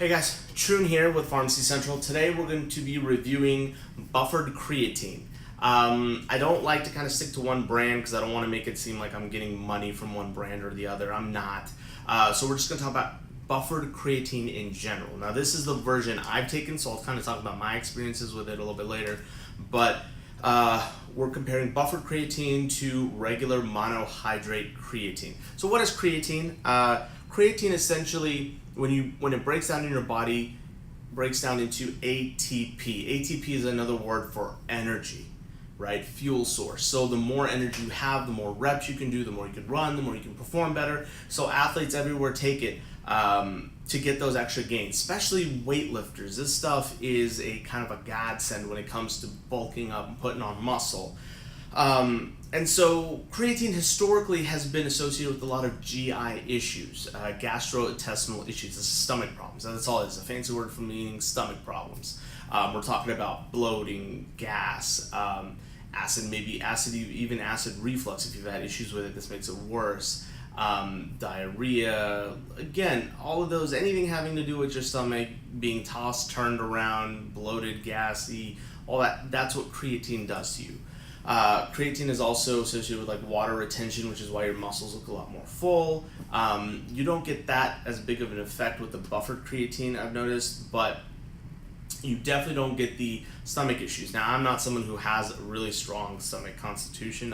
Hey guys, Troon here with Pharmacy Central. Today we're going to be reviewing buffered creatine. I don't like to kind of stick to one brand because I don't want to make it seem like I'm getting money from one brand or the other. I'm not. So we're just going to talk about buffered creatine in general. Now this is the version I've taken, so I'll kind of talk about my experiences with it a little bit later. But we're comparing buffered creatine to regular monohydrate creatine. So what is creatine? Creatine essentially, when it breaks down in your body, breaks down into ATP. ATP is another word for energy, right? Fuel source. So the more energy you have, the more reps you can do, the more you can run, the more you can perform better. So athletes everywhere take it to get those extra gains, especially weightlifters. This stuff is a kind of a godsend when it comes to bulking up and putting on muscle. And so creatine historically has been associated with a lot of GI issues, gastrointestinal issues, stomach problems. That's all it is, a fancy word for meaning stomach problems. We're talking about bloating, gas, even acid reflux. If you've had issues with it, this makes it worse. Diarrhea, again, all of those, anything having to do with your stomach being tossed, turned around, bloated, gassy, all that, that's what creatine does to you. Creatine is also associated with like water retention, which is why your muscles look a lot more full. You don't get that as big of an effect with the buffered creatine, I've noticed, but you definitely don't get the stomach issues. Now, I'm not someone who has a really strong stomach constitution.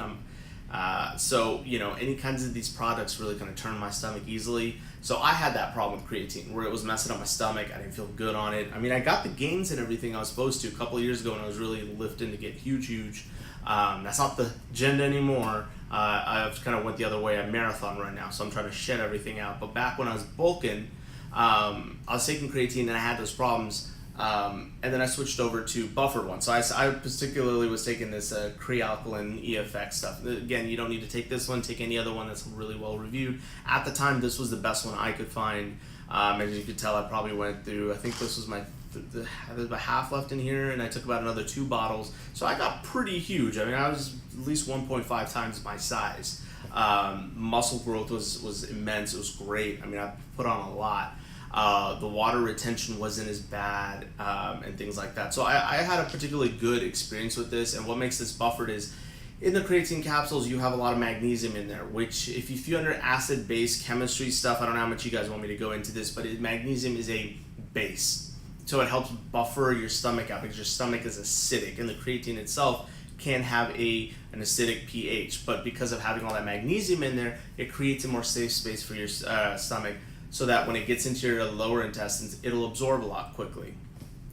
So, any kinds of these products really kind of turn my stomach easily. So I had that problem with creatine where it was messing up my stomach. I didn't feel good on it. I mean, I got the gains and everything I was supposed to a couple of years ago when I was really lifting to get huge. That's not the agenda anymore. I've kind of went the other way. I marathon right now, so I'm trying to shed everything out. But back when I was bulking, I was taking creatine and I had those problems. And then I switched over to buffered one. So I particularly was taking this Kre-Alkalyn EFX stuff. Again, you don't need to take this one. Take any other one that's really well reviewed. At the time, this was the best one I could find. As you could tell, I probably went through, I think this was there's about half left in here, and I took about another 2 bottles. So I got pretty huge. I mean, I was at least 1.5 times my size. Muscle growth was immense. It was great. I mean, I put on a lot. The water retention wasn't as bad, and things like that. So I had a particularly good experience with this, and what makes this buffered is in the creatine capsules you have a lot of magnesium in there, which if you feel under acid-base chemistry stuff, I don't know how much you guys want me to go into this, but magnesium is a base. So it helps buffer your stomach out because your stomach is acidic, and the creatine itself can have an acidic pH, but because of having all that magnesium in there, it creates a more safe space for your stomach, so that when it gets into your lower intestines, it'll absorb a lot quickly.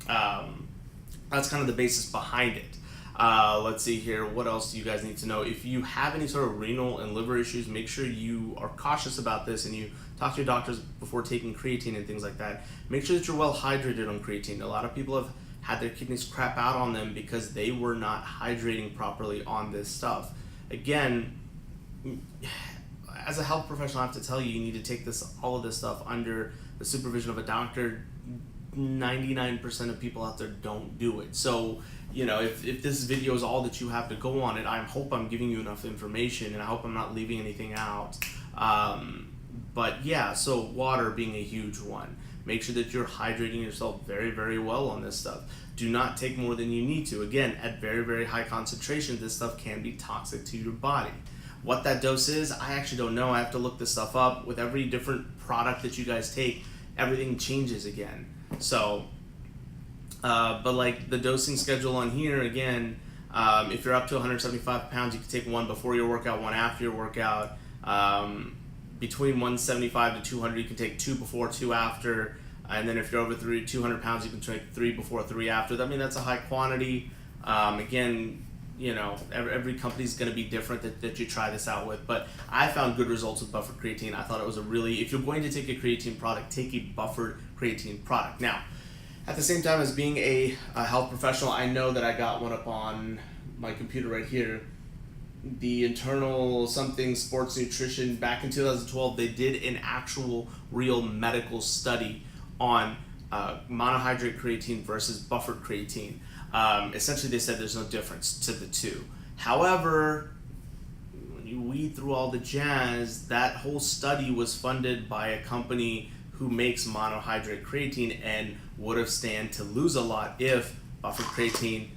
That's kind of the basis behind it. Let's see here. What else do you guys need to know? If you have any sort of renal and liver issues, make sure you are cautious about this and you talk to your doctors before taking creatine and things like that. Make sure that you're well hydrated on creatine. A lot of people have had their kidneys crap out on them because they were not hydrating properly on this stuff. Again, as a health professional, I have to tell you, you need to take all of this stuff under the supervision of a doctor. 99% of people out there don't do it. So, if this video is all that you have to go on it, I hope I'm giving you enough information, and I hope I'm not leaving anything out. But yeah, so water being a huge one. Make sure that you're hydrating yourself very, very well on this stuff. Do not take more than you need to. Again, at very, very high concentration, this stuff can be toxic to your body. What that dose is, I actually don't know. I have to look this stuff up. With every different product that you guys take, everything changes again. So, but like the dosing schedule on here, again, if you're up to 175 pounds, you can take one before your workout, one after your workout. Between 175 to 200, you can take 2 before, 2 after. And then if you're over 200 pounds, you can take 3 before, 3 after. I mean, that's a high quantity. Again, every company's going to be different that you try this out with, but I found good results with buffered creatine. I thought it was if you're going to take a creatine product, take a buffered creatine product. Now, at the same time as being a health professional, I know that I got one up on my computer right here. The Internal Something Sports Nutrition, back in 2012, they did an actual real medical study on monohydrate creatine versus buffered creatine. Essentially, they said there's no difference to the two. However, when you weed through all the jazz, that whole study was funded by a company who makes monohydrate creatine and would have stand to lose a lot if buffered creatine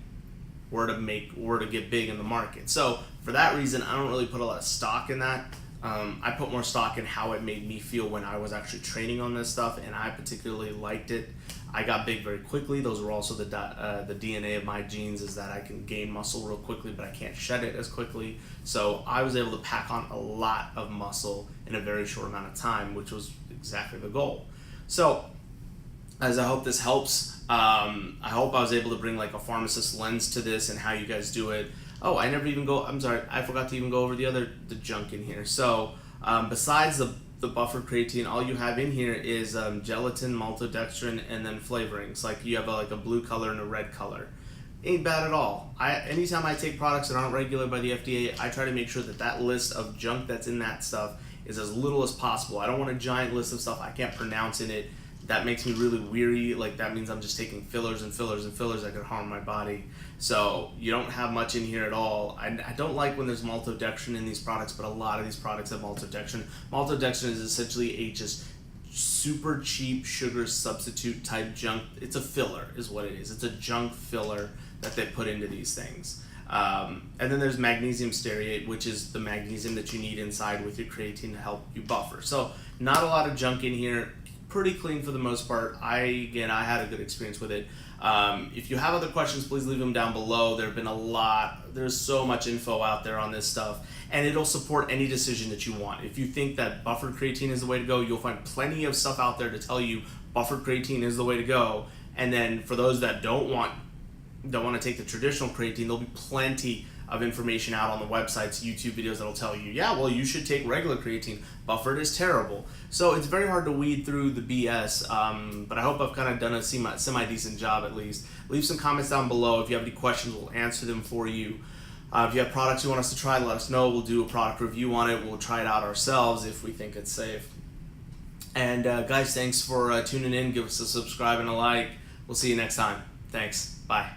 were to get big in the market. So for that reason, I don't really put a lot of stock in that. I put more stock in how it made me feel when I was actually training on this stuff, and I particularly liked it. I got big very quickly. Those were also the DNA of my genes, is that I can gain muscle real quickly, but I can't shed it as quickly. So I was able to pack on a lot of muscle in a very short amount of time, which was exactly the goal. So as I hope this helps, I hope I was able to bring like a pharmacist lens to this and how you guys do it. Oh, I forgot to even go over the junk in here. So besides the buffered creatine, all you have in here is gelatin, maltodextrin, and then flavorings. Like you have like a blue color and a red color. Ain't bad at all. Anytime I take products that aren't regulated by the FDA, I try to make sure that list of junk that's in that stuff is as little as possible. I don't want a giant list of stuff I can't pronounce in it. That makes me really weary. Like that means I'm just taking fillers and fillers and fillers that could harm my body. So you don't have much in here at all. I don't like when there's maltodextrin in these products, but a lot of these products have maltodextrin. Maltodextrin is essentially a just super cheap sugar substitute type junk. It's a filler is what it is. It's a junk filler that they put into these things. And then there's magnesium stearate, which is the magnesium that you need inside with your creatine to help you buffer. So not a lot of junk in here. Pretty clean for the most part. I had a good experience with it. If you have other questions, please leave them down below. There's so much info out there on this stuff, and it'll support any decision that you want. If you think that buffered creatine is the way to go, you'll find plenty of stuff out there to tell you buffered creatine is the way to go. And then for those that don't want to take the traditional creatine, there'll be plenty of information out on the websites, YouTube videos that'll tell you, yeah, well, you should take regular creatine. Buffered is terrible. So it's very hard to weed through the BS, but I hope I've kind of done a semi-decent job at least. Leave some comments down below. If you have any questions, we'll answer them for you. If you have products you want us to try, let us know. We'll do a product review on it. We'll try it out ourselves if we think it's safe. And guys, thanks for tuning in. Give us a subscribe and a like. We'll see you next time. Thanks. Bye.